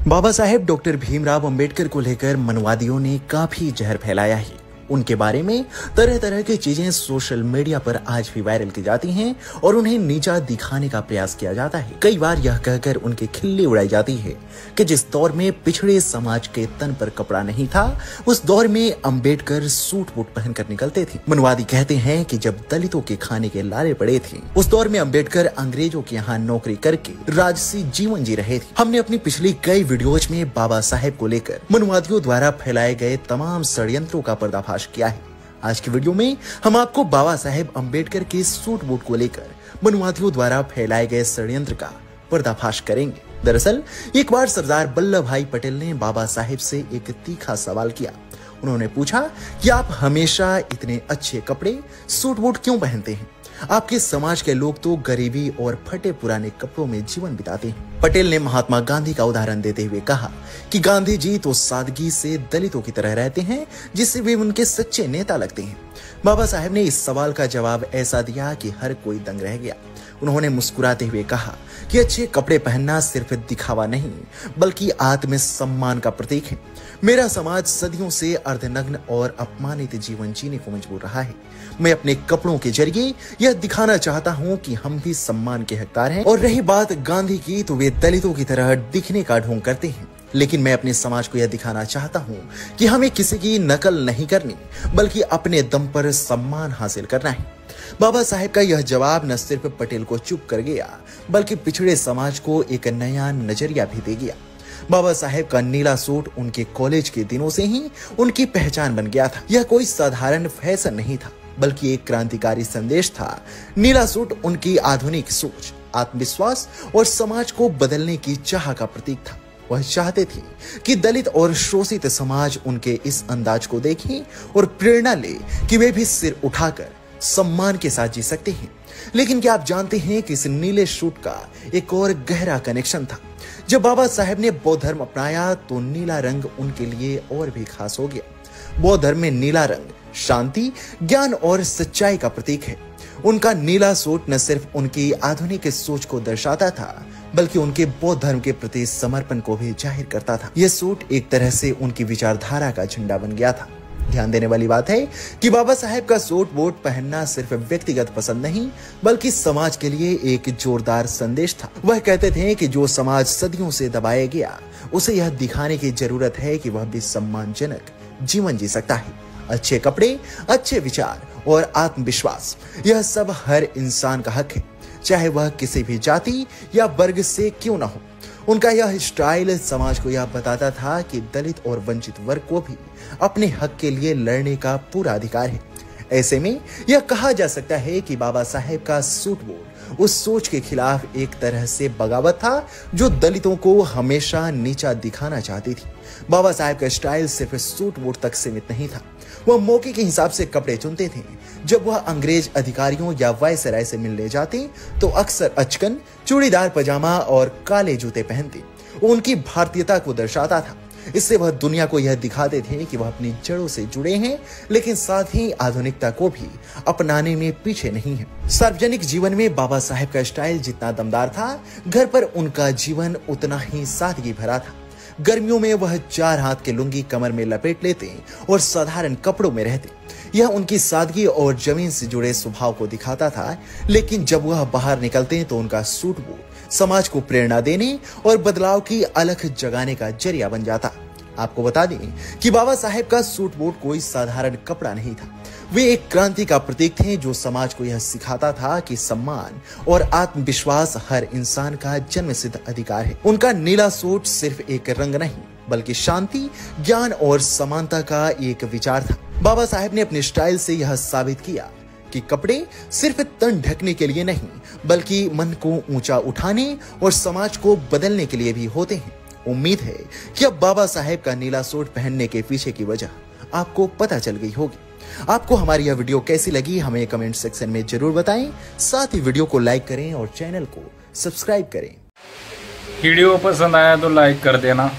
Baba Saheb doctor Bhimrao Ambedkar को लेकर मनवादियों ने काफी जहर फैलाया है। उनके बारे में तरह तरह की चीजें सोशल मीडिया पर आज भी वायरल की जाती हैं और उन्हें नीचा दिखाने का प्रयास किया जाता है। कई बार यह कहकर उनकी खिल्ली उड़ाई जाती है कि जिस दौर में पिछड़े समाज के तन पर कपड़ा नहीं था, उस दौर में अंबेडकर सूट बूट पहनकर निकलते थे। मनवादी कहते हैं कि जब दलितों के खाने के लाले पड़े थे, उस दौर में अंबेडकर अंग्रेजों के यहाँ नौकरी करके राजसी जीवन जी रहे थे। हमने अपनी पिछली कई वीडियोज में बाबा साहेब को लेकर मनवादियों द्वारा फैलाए गए तमाम षड्यंत्रों का पर्दाफाश किया है। आज की वीडियो में हम आपको बाबा साहेब अंबेडकर के सूट बूट को लेकर मनवादियों द्वारा फैलाए गए षड्यंत्र का पर्दाफाश करेंगे। दरअसल एक बार सरदार वल्लभ भाई पटेल ने बाबा साहेब से एक तीखा सवाल किया। उन्होंने पूछा कि आप हमेशा इतने अच्छे कपड़े सूट बूट क्यों पहनते हैं? आपके समाज के लोग तो गरीबी और फटे पुराने कपड़ों में जीवन बिताते हैं। पटेल ने महात्मा गांधी का उदाहरण देते हुए कहा कि गांधी जी तो सादगी से दलितों की तरह रहते हैं, जिससे वे उनके सच्चे नेता लगते हैं। बाबा साहेब ने इस सवाल का जवाब ऐसा दिया कि हर कोई दंग रह गया। उन्होंने मुस्कुराते हुए कहा कि अच्छे कपड़े पहनना सिर्फ दिखावा नहीं, बल्कि आत्मसम्मान का प्रतीक है। मेरा समाज सदियों से अर्धनग्न और अपमानित जीवन जीने को मजबूर रहा है। मैं अपने कपड़ों के जरिए यह दिखाना चाहता हूं कि हम भी सम्मान के हकदार हैं। और रही बात गांधी की, तो वे दलितों की तरह दिखने का ढोंग करते हैं, लेकिन मैं अपने समाज को यह दिखाना चाहता हूं कि हमें किसी की नकल नहीं करनी, बल्कि अपने दम पर सम्मान हासिल करना है। बाबा साहेब का यह जवाब न सिर्फ पटेल को चुप कर गया, बल्कि पिछड़े समाज को एक नया नजरिया भी दे गया। बाबा साहेब का नीला सूट उनके कॉलेज के दिनों से ही उनकी पहचान बन गया था। यह कोई साधारण फैशन नहीं था, बल्कि एक क्रांतिकारी संदेश था। नीला सूट उनकी आधुनिक सोच, आत्मविश्वास और समाज को बदलने की चाह का प्रतीक था। वह चाहते थे कि दलित और शोषित समाज उनके इस अंदाज को देखें और प्रेरणा ले कि वे भी सिर उठाकर सम्मान के साथ जी सकते हैं। लेकिन क्या आप जानते हैं कि इस नीले सूट का एक और गहरा कनेक्शन था? जब बाबा साहेब ने बौद्ध धर्म अपनाया तो नीला रंग उनके लिए और भी खास हो गया। बौद्ध धर्म में नीला रंग शांति, ज्ञान और सच्चाई का प्रतीक है। उनका नीला सूट न सिर्फ उनकी आधुनिक सोच को दर्शाता था, बल्कि उनके बौद्ध धर्म के प्रति समर्पण को भी जाहिर करता था। यह सूट एक तरह से उनकी विचारधारा का झंडा बन गया था। ध्यान देने वाली बात है कि बाबा साहेब का सूट बूट पहनना सिर्फ व्यक्तिगत पसंद नहीं, बल्कि समाज के लिए एक जोरदार संदेश था। वह कहते थे कि जो समाज सदियों से दबाया गया, उसे यह दिखाने की जरूरत है कि वह भी सम्मानजनक जीवन जी सकता है। अच्छे कपड़े, अच्छे विचार और आत्मविश्वास, यह सब हर इंसान का हक है, चाहे वह किसी भी जाति या वर्ग से क्यों न हो। उनका यह स्टाइल समाज को यह बताता था कि दलित और वंचित वर्ग को भी अपने हक के लिए लड़ने का पूरा अधिकार है। ऐसे में यह कहा जा सकता है कि बाबा साहेब का सूट बूट उस सोच के खिलाफ एक तरह से बगावत था, जो दलितों को हमेशा नीचा दिखाना चाहती थी। बाबा साहेब का स्टाइल सिर्फ सूट बूट तक सीमित नहीं था। वह मौके के हिसाब से कपड़े चुनते थे। जब वह अंग्रेज अधिकारियों या वायसराय से मिलने जाते तो अक्सर अचकन, चूड़ीदार पजामा और काले जूते पहनते। उनकी भारतीयता को दर्शाता था। इससे वह दुनिया को यह दिखाते थे कि वह अपनी जड़ों से जुड़े हैं, लेकिन साथ ही आधुनिकता को भी अपनाने में पीछे नहीं है। सार्वजनिक जीवन में बाबा साहेब का स्टाइल जितना दमदार था, घर पर उनका जीवन उतना ही सादगी भरा था। गर्मियों में वह 4 हाथ के लुंगी कमर में लपेट लेते और साधारण कपड़ों में रहते। यह उनकी सादगी और जमीन से जुड़े स्वभाव को दिखाता था। लेकिन जब वह बाहर निकलते तो उनका सूट बूट समाज को प्रेरणा देने और बदलाव की अलख जगाने का जरिया बन जाता। आपको बता दें कि बाबा साहेब का सूट बूट कोई साधारण कपड़ा नहीं था। वे एक क्रांति का प्रतीक थे, जो समाज को यह सिखाता था कि सम्मान और आत्मविश्वास हर इंसान का जन्मसिद्ध अधिकार है। उनका नीला सूट सिर्फ एक रंग नहीं, बल्कि शांति, ज्ञान और समानता का एक विचार था। बाबा साहेब ने अपने स्टाइल से यह साबित किया कि कपड़े सिर्फ तन ढकने के लिए नहीं, बल्कि मन को ऊंचा उठाने और समाज को बदलने के लिए भी होते हैं। उम्मीद है कि अब बाबा साहेब का नीला सूट पहनने के पीछे की वजह आपको पता चल गई होगी। आपको हमारी यह वीडियो कैसी लगी, हमें कमेंट सेक्शन में जरूर बताएं। साथ ही वीडियो को लाइक करें और चैनल को सब्सक्राइब करें। वीडियो पसंद आया तो लाइक कर देना।